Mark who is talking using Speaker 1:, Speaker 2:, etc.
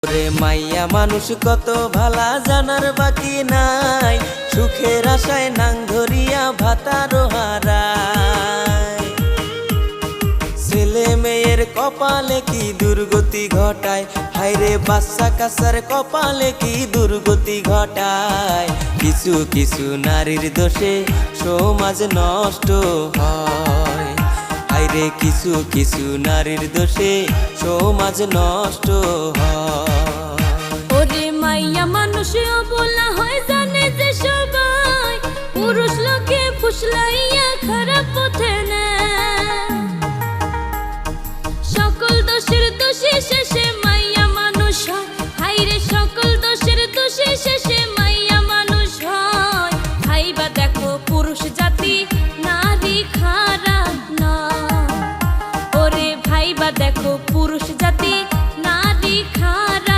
Speaker 1: রে মাইয়া মানুষ কত ভালা জানার বাকি নাই, সুখের আশায় নাং ধরিয়া ভাতারো হারায়। ছেলে মেয়ের কপালে কি দুর্গতি ঘটায়, হায়রে বাচ্চা কাচ্চার কপালে কি দুর্গতি ঘটায়। কিছু কিছু নারীর দোষে সমাজ নষ্ট হয়, হায়রে কিছু কিছু নারীর দোষে সমাজ নষ্ট হয়।
Speaker 2: ওরে মাইয়া মানুষ